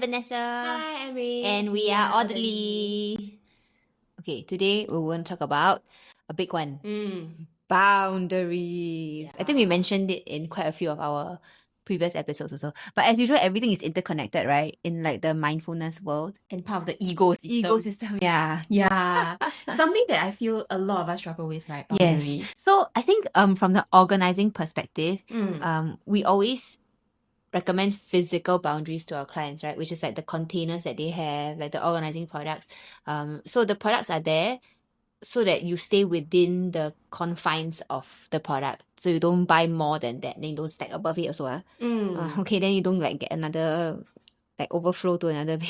Vanessa. Hi, Emery. And we are Orderly. Okay, today we're going to talk about a big one. Boundaries. I think we mentioned it in quite a few of our previous episodes also. But as usual, everything is interconnected, right? In like the mindfulness world. And part of the ecosystem. Yeah. Something that I feel a lot of us struggle with, right? Boundaries. Yes. So I think from the organizing perspective, we always recommend physical boundaries to our clients, right? Which is like the containers that they have, like the organizing products. So the products are there so that you stay within the confines of the product. So you don't buy more than that. Then you don't stack above it also. Okay, then you don't like get another like overflow to another bin.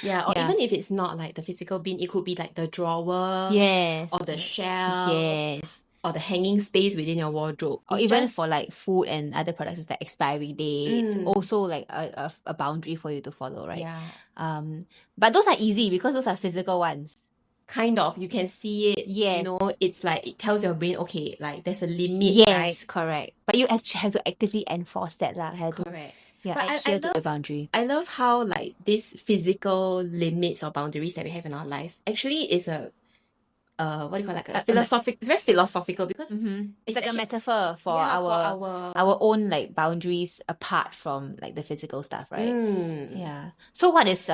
Yeah, or even if it's not like the physical bin, it could be like the drawer. Yes. Or the shelf. Yes. Or the hanging space within your wardrobe. Or even for like food and other products, it's like expiry dates. Also like a boundary for you to follow, right? Yeah. But those are easy because those are physical ones. Kind of, you can see it. Yes. You know, it's like it tells your brain, okay, like there's a limit, Yes, right? correct. But you actually have to actively enforce that, lah. Correct. Yeah, But adhere to the boundary. I love how like these physical limits or boundaries that we have in our life actually is a what do you call it? Like a philosophic. It's very philosophical because it's like a metaphor for our own like boundaries apart from like the physical stuff, right? Yeah. So what is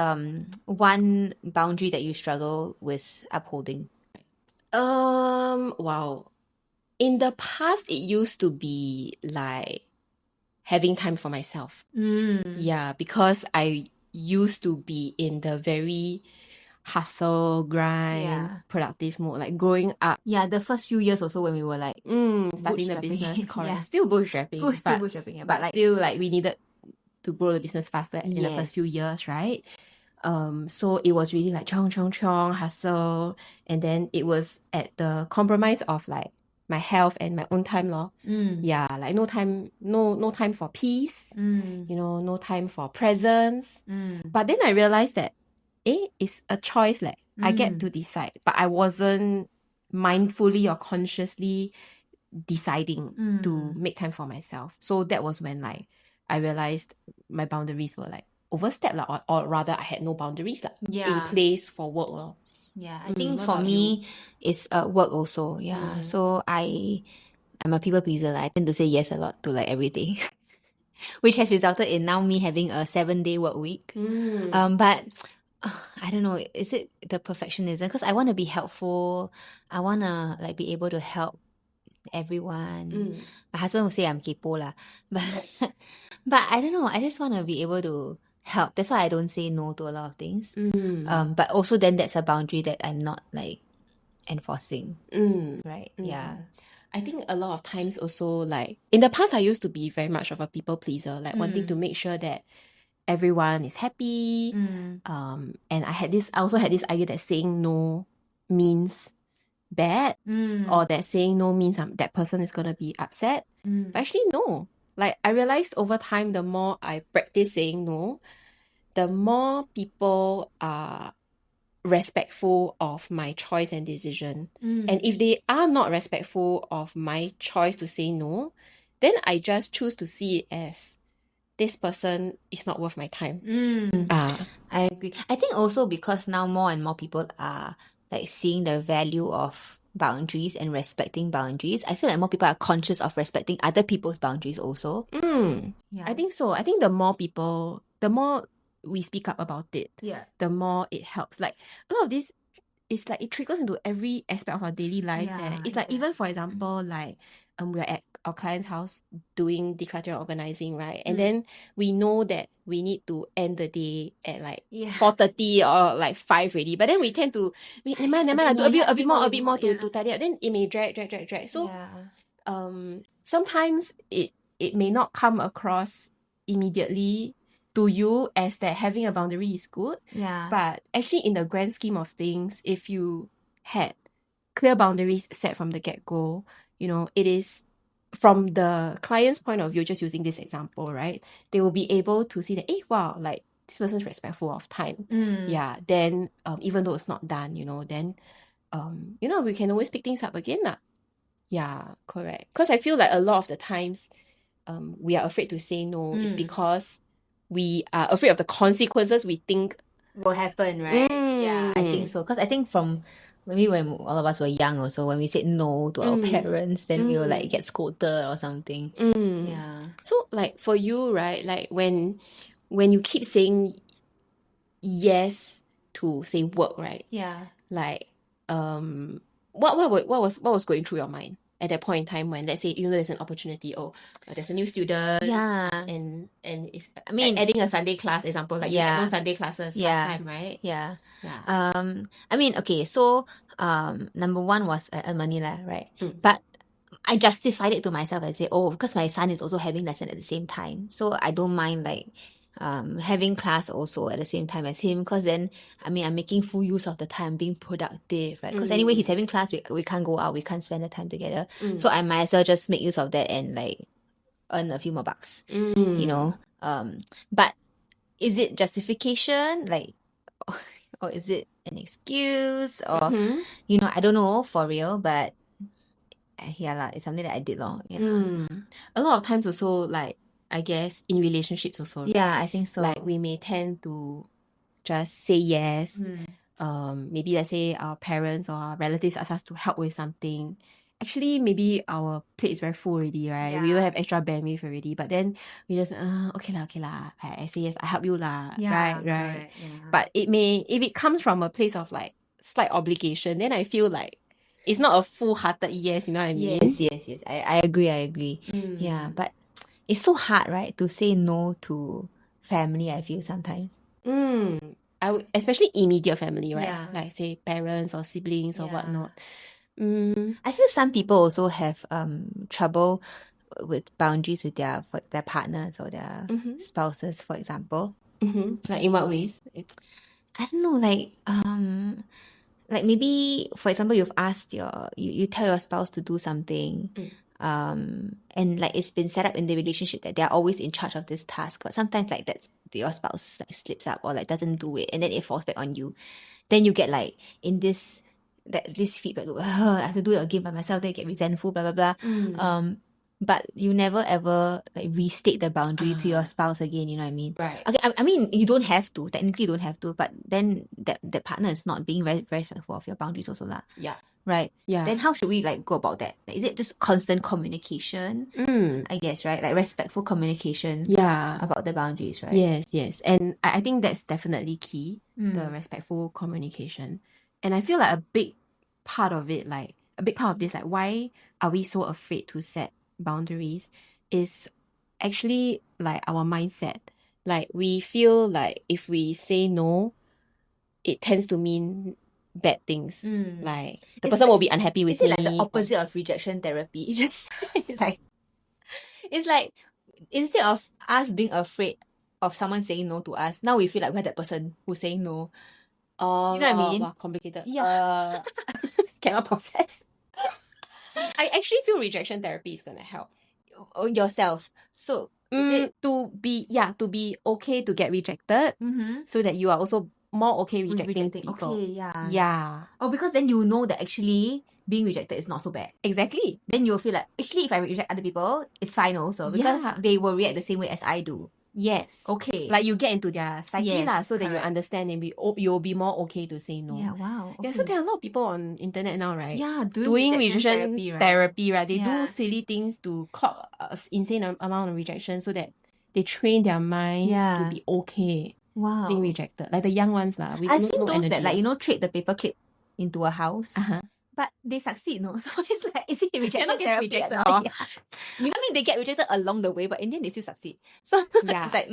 one boundary that you struggle with upholding? Wow. In the past, it used to be like having time for myself. Yeah, because I used to be in the very hustle, grind, productive mode, like growing up. Yeah, the first few years also when we were like starting the business, correct. Yeah. Still bootstrapping. But like still like we needed to grow the business faster in the first few years, right? So it was really like chong, hustle. And then it was at the compromise of like my health and my own time law. Yeah, like no time for peace. You know, no time for presence. But then I realized that it's a choice. Like I get to decide, but I wasn't mindfully or consciously deciding to make time for myself. So that was when like I realized my boundaries were like overstepped, or rather I had no boundaries in place for work. Yeah, I think for me, it's work also. Yeah, so I'm a people pleaser. I tend to say yes a lot to like everything, which has resulted in now me having a 7-day work week. But I don't know, is it the perfectionism? Because I want to be helpful. I want to like be able to help everyone. My husband will say I'm kepo lah, but I don't know. I just want to be able to help. That's why I don't say no to a lot of things. But also then that's a boundary that I'm not like enforcing. Right? Yeah. I think a lot of times also like in the past I used to be very much of a people pleaser, like wanting to make sure that everyone is happy. And I also had this idea that saying no means bad, or that saying no means that person is gonna be upset. But actually no. Like I realized over time, the more I practice saying no, the more people are respectful of my choice and decision. And if they are not respectful of my choice to say no, then I just choose to see it as this person is not worth my time. I agree. I think also because now more and more people are like seeing the value of boundaries and respecting boundaries. I feel like more people are conscious of respecting other people's boundaries also. I think so. I think the more we speak up about it, the more it helps. Like a lot of this, it's like it trickles into every aspect of our daily lives. It's like even for example, like we're at our client's house doing decluttering organizing, right? And then we know that we need to end the day at like 4:30 or like 5 already. But then we tend to do a bit more to tidy up. Then it may drag. So sometimes it may not come across immediately to you as that having a boundary is good. But actually in the grand scheme of things, if you had clear boundaries set from the get-go, you know, it is from the client's point of view, just using this example, right? They will be able to see that, wow, like this person's respectful of time. Then even though it's not done, then we can always pick things up again. Yeah, correct. Because I feel like a lot of the times we are afraid to say no is because we are afraid of the consequences we think will happen, right? Yeah, I think so. Because I think from maybe when all of us were young also, when we said no to our parents, then we will like get scolded or something. Yeah. So like for you, right, like when you keep saying yes to say work, right? Yeah. Like what was going through your mind at that point in time when, let's say, you know, there's an opportunity, there's a new student, Yeah. and it's, I mean, adding a Sunday class example, like you had no Sunday classes last time, right? Yeah. Yeah. I mean, okay, so number one was money lah, right? But I justified it to myself. I say, oh, because my son is also having lesson at the same time, so I don't mind like having class also at the same time as him, because then I mean I'm making full use of the time, being productive, right? Because anyway he's having class, we can't go out, we can't spend the time together, so I might as well just make use of that and like earn a few more bucks, you know. But is it justification, like, or is it an excuse, or you know, I don't know for real, but yeah lah, it's something that I did long. Yeah. A lot of times also, like, I guess in relationships also, right? Yeah, I think so. Like we may tend to just say yes. Maybe let's say our parents or our relatives ask us to help with something. Actually, maybe our plate is very full already, right? We don't have extra bandwidth already. But then we just okay lah. I say yes, I help you lah. Yeah, right. correct, yeah. But if it comes from a place of like slight obligation, then I feel like it's not a full-hearted yes, you know what I mean? Yes. I agree. Yeah, but it's so hard, right, to say no to family, I feel sometimes. Especially immediate family, right? Yeah. Like say parents or siblings or Yeah. whatnot. I feel some people also have trouble with boundaries with their partners or their spouses, for example. Like in what ways? I don't know, like maybe, for example, you've asked you tell your spouse to do something, and like it's been set up in the relationship that they're always in charge of this task, but sometimes like that's your spouse like slips up or like doesn't do it, and then it falls back on you. Then you get like in this feedback loop, I have to do it again by myself, then you get resentful, blah blah blah. But you never ever like restate the boundary to your spouse again, you know what I mean? Right. Okay, I mean you don't have to, technically you don't have to, but then that partner is not being very, very respectful of your boundaries also lah. Yeah. Right? Yeah. Then how should we like go about that? Like, is it just constant communication? I guess, right? Like respectful communication about the boundaries, right? Yes. And I think that's definitely key, the respectful communication. And I feel like a big part of this, like why are we so afraid to set boundaries, is actually like our mindset. Like we feel like if we say no, it tends to mean bad things. Like the person will be unhappy with me. Is it like the opposite of rejection therapy? It's like instead of us being afraid of someone saying no to us, now we feel like we're that person who's saying no. You know what I mean? Wow, complicated. Yeah. Cannot process. I actually feel rejection therapy is gonna help yourself. So is it to be okay to get rejected, so that you are also more okay rejecting people. Okay, yeah. Yeah. Oh, because then you know that actually being rejected is not so bad. Exactly. Then you'll feel like actually if I reject other people, it's fine also, because they will react the same way as I do. Yes. Okay. Like you get into their psyche lah, so that you correct. understand and you'll be more okay to say no. Yeah, wow. Okay. Yeah, so there are a lot of people on internet now, right? Yeah, doing rejection therapy, right? They Yeah. do silly things to clock insane amount of rejection so that they train their minds to be okay being rejected. Like the young ones lah. I've seen those that like, you know, trade the paperclip into a house. But they succeed, no? So it's like, is it rejection therapy? Rejected, I mean, they get rejected along the way, but in the end, they still succeed. So it's like,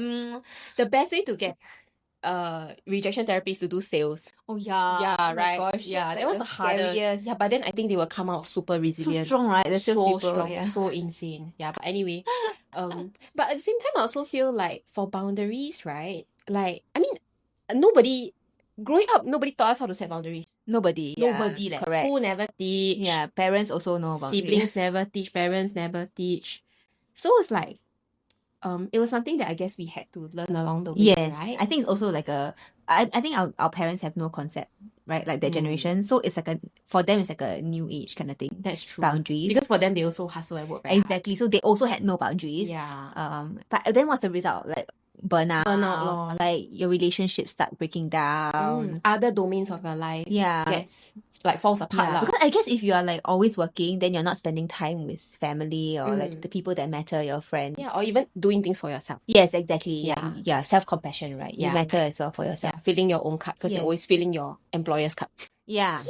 the best way to get rejection therapy is to do sales. Oh yeah. Yeah, oh right. My gosh, yeah, like that was the hardest. Yeah, but then I think they will come out super resilient. So strong, right? The sales so people, strong, yeah. so insane. Yeah, but anyway, but at the same time, I also feel like for boundaries, right? Like, I mean, growing up, nobody taught us how to set boundaries. Nobody. Like correct. School never teach. Yeah, parents also know boundaries. Siblings never teach. Parents never teach. So it's like, it was something that I guess we had to learn along the way, right? I think it's also like I think our parents have no concept, right? Like their generation. So it's like for them, it's like a new age kind of thing. That's true. Boundaries. Because for them, they also hustle and work very Exactly. So they also had no boundaries. Yeah. But then what's the result? Like, burnout, lor. like your relationships start breaking down. Other domains of your life gets like falls apart lah. Because I guess if you are like always working, then you're not spending time with family or like the people that matter, your friends. Yeah, or even doing things for yourself. Yes, exactly. Yeah, self-compassion, right? You Yeah, matter as well for yourself. Yeah, filling your own cup because you're always filling your employer's cup. Yeah.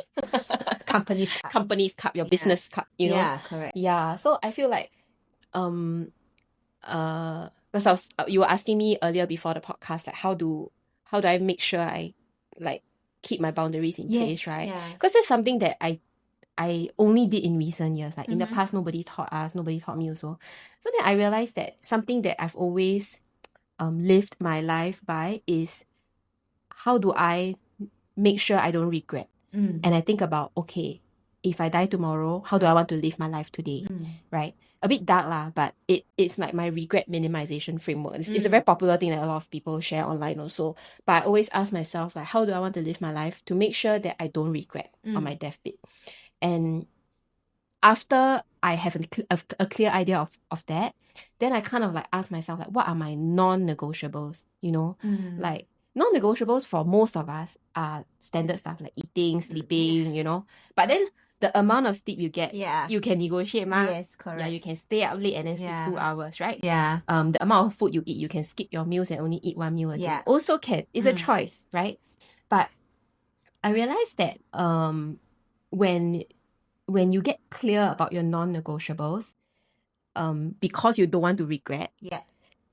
Company's cup. Company's cup, your business cup, you know? Yeah, correct. Yeah, so I feel like because you were asking me earlier before the podcast, like how do I make sure I like keep my boundaries in place, right? Because that's something that I only did in recent years. Like in the past, nobody taught us, nobody taught me also. So then I realized that something that I've always lived my life by is how do I make sure I don't regret? And I think about, okay, if I die tomorrow, how do I want to live my life today? Right? A bit dark lah, but it's like my regret minimization framework. It's a very popular thing that a lot of people share online also. But I always ask myself, like, how do I want to live my life to make sure that I don't regret on my deathbed? And after I have a clear idea of that, then I kind of like ask myself, like, what are my non-negotiables? You know, like non-negotiables for most of us are standard stuff like eating, sleeping, you know. But then the amount of sleep you get, you can negotiate, ma. Yes, correct. Yeah, you can stay up late and then sleep 2 hours, right? Yeah. The amount of food you eat, you can skip your meals and only eat 1 meal a day. Yeah. Also can. It's a choice, right? But I realized that when you get clear about your non-negotiables, because you don't want to regret,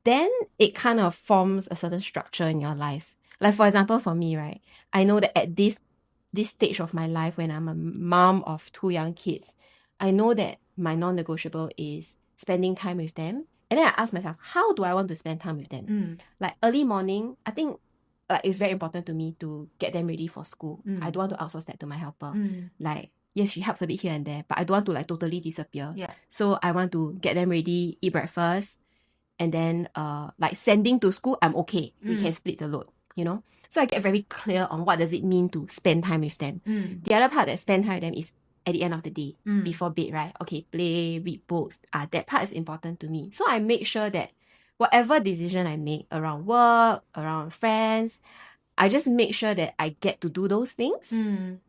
then it kind of forms a certain structure in your life. Like for example, for me, right, I know that at this stage of my life, when I'm a mom of 2 young kids, I know that my non-negotiable is spending time with them. And then I ask myself, how do I want to spend time with them? Like early morning, I think like it's very important to me to get them ready for school. I don't want to outsource that to my helper. Like, yes, she helps a bit here and there, but I don't want to like totally disappear. So I want to get them ready, eat breakfast, and then like sending to school, I'm okay. We can split the load, you know? So I get very clear on what does it mean to spend time with them. The other part that spend time with them is at the end of the day, before bed, right? Okay, play, read books. That part is important to me. So I make sure that whatever decision I make around work, around friends, I just make sure that I get to do those things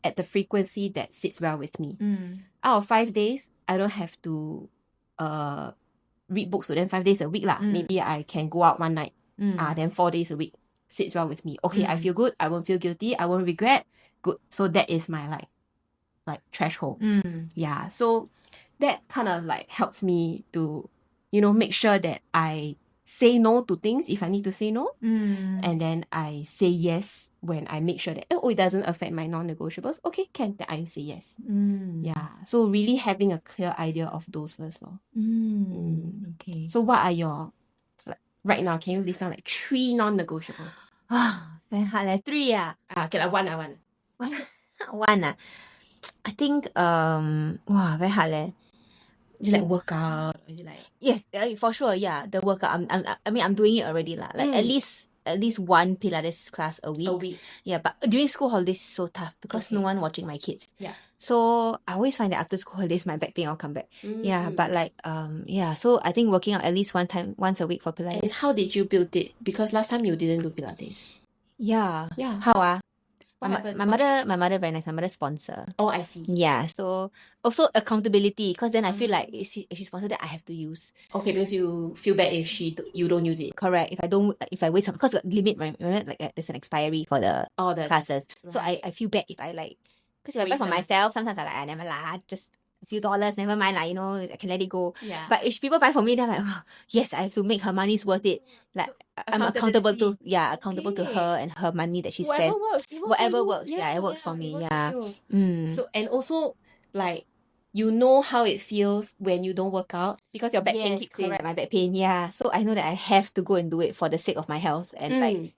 at the frequency that sits well with me. Out of 5 days, I don't have to read books to them 5 days a week lah. Maybe I can go out one night. Then 4 days a week sits well with me. Okay, I feel good. I won't feel guilty. I won't regret. Good. So that is my like threshold. Yeah. So that kind of like helps me to, you know, make sure that I say no to things if I need to say no. And then I say yes when I make sure that, oh, it doesn't affect my non-negotiables. Okay, then I say yes. Yeah. So really having a clear idea of those first. Okay. So what are your, like, right now, can you list down like 3 non-negotiables? Very hard. Like 3 Okay, like one. One I think very hard leh. Is it like workout? Or is it like... Yes, for sure. Yeah, the workout. I'm doing it already lah. Like at least one Pilates class a week. Yeah, but during school holidays is so tough because no one watching my kids. Yeah. So I always find that after school holidays my back pain will come back. Yeah, but like so I think working out at least once a week for Pilates. And how did you build it? Because last time you didn't do Pilates. Yeah. Yeah. How What happened? My mother very nice. My mother sponsor. Oh, I see. Yeah, so also accountability because then I feel like if she sponsored that I have to use. Okay, because you feel bad if you don't use it. Correct. If I waste some, because limit, right? Like there's an expiry for the classes. Right. So I feel bad if I like, because if I buy for myself, sometimes I like I never lah, just a few dollars, never mind lah, you know, I can let it go. Yeah. But if people buy for me, then I'm like, oh, yes, I have to make her money's worth it. Like so, I'm accountable to her and her money that she spent. Whatever works. Yeah, it works for me. Yeah. So and also like you know how it feels when you don't work out because your back pain kicks in. My back pain. Yeah. So I know that I have to go and do it for the sake of my health and like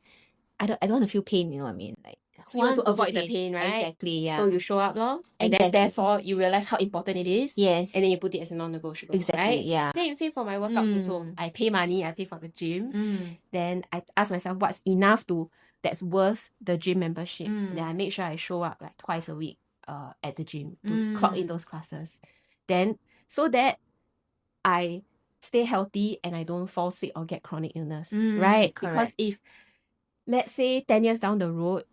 I don't want to feel pain. You know what I mean? Like. So you want to avoid the pain, right? Exactly, yeah. So you show up, lor. And then therefore you realize how important it is. Yes. And then you put it as a non-negotiable. Exactly, right? yeah. Same for my workouts also. I pay money, I pay for the gym. Then I ask myself what's enough that's worth the gym membership. Then I make sure I show up like twice a week at the gym to clock in those classes. Then so that I stay healthy and I don't fall sick or get chronic illness, right? Because correct. if, let's say 10 years down the road,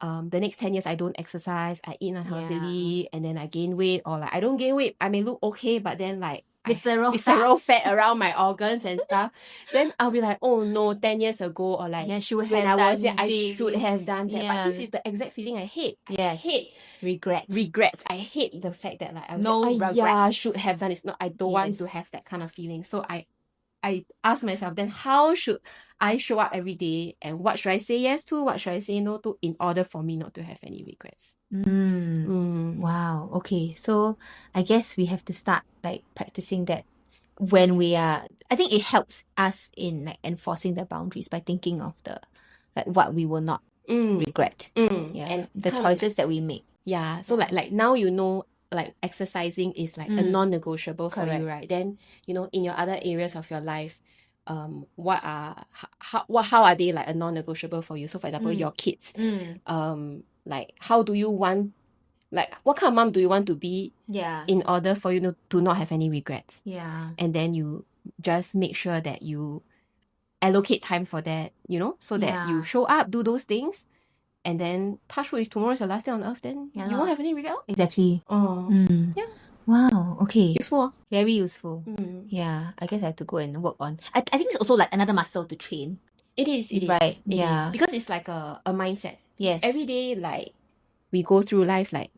the next 10 years I don't exercise, I eat unhealthily, and then I gain weight, or like I don't gain weight, I may look okay, but then like visceral fat around my organs and stuff, then I'll be like, oh no, 10 years ago, or like when I was young, I should have done that. But this is the exact feeling I hate. I hate regret. I hate the fact that like I was like, yeah, I should have done. It's not, I don't want to have that kind of feeling. So I ask myself, then how should I show up every day, and what should I say yes to, what should I say no to, in order for me not to have any regrets? Wow. Okay. So I guess we have to start like practicing that when we are. I think it helps us in like enforcing the boundaries by thinking of the like what we will not regret. Yeah. And the choices that we make. Yeah. So like now you know, like exercising is like a non-negotiable for you, right? Then you know, in your other areas of your life, how are they like a non-negotiable for you? So for example, your kids, like how do you want, like what kind of mom do you want to be, in order for you to not have any regrets? And then you just make sure that you allocate time for that, you know, so that you show up, do those things, and then touch wood, if tomorrow is your last day on earth, then you won't have any regret. Exactly. Yeah. Wow. Okay. Useful. Very useful. Yeah. I guess I have to go and work on. I think it's also like another muscle to train. It is. Right. It is. Because it's like a mindset. Yes. Every day, like we go through life like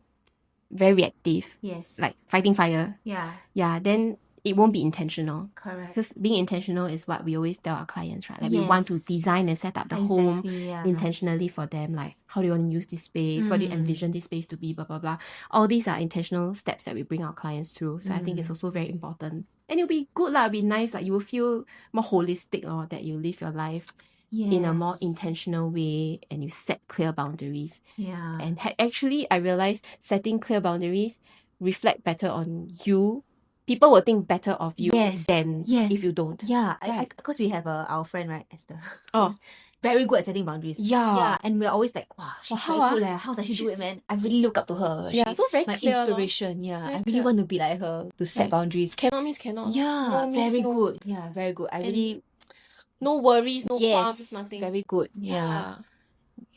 very reactive. Yes. Like fighting fire. Yeah. Yeah. Then it won't be intentional. Correct. Because being intentional is what we always tell our clients, right? Like we want to design and set up the home intentionally for them. Like how do you want to use this space? What do you envision this space to be? Blah, blah, blah. All these are intentional steps that we bring our clients through. So I think it's also very important. And it'll be good, it'll be nice. Like you will feel more holistic, that you live your life in a more intentional way, and you set clear boundaries. Yeah. And actually, I realized setting clear boundaries reflect better on you. People will think better of you than if you don't. Yeah, right. Because we have our friend, right, Esther. Oh, very good at setting boundaries. Yeah. And we're always like, wow, she's very good. How does she do it, man? I really look up to her. Yeah, so very my clear. Inspiration. I really want to be like her, to set boundaries. Cannot means cannot. Yeah, no means very no. good. Yeah, very good. I really... No worries, no qualms, nothing. Very good. Yeah.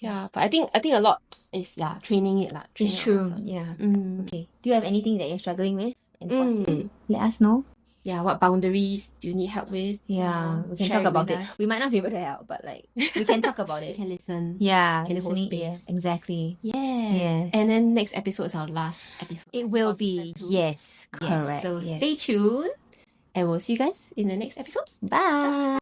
But I think a lot is training it. It's true. Yeah. Okay. Do you have anything that you're struggling with? Let us know. Yeah, what boundaries do you need help with? Yeah, we can talk about it. We might not be able to help, but like we can talk about it. We can listen. Yeah, in the whole space. Yes, exactly. Yes. And then next episode is our last episode. It will be. Yes, correct. So stay tuned, and we'll see you guys in the next episode. Bye.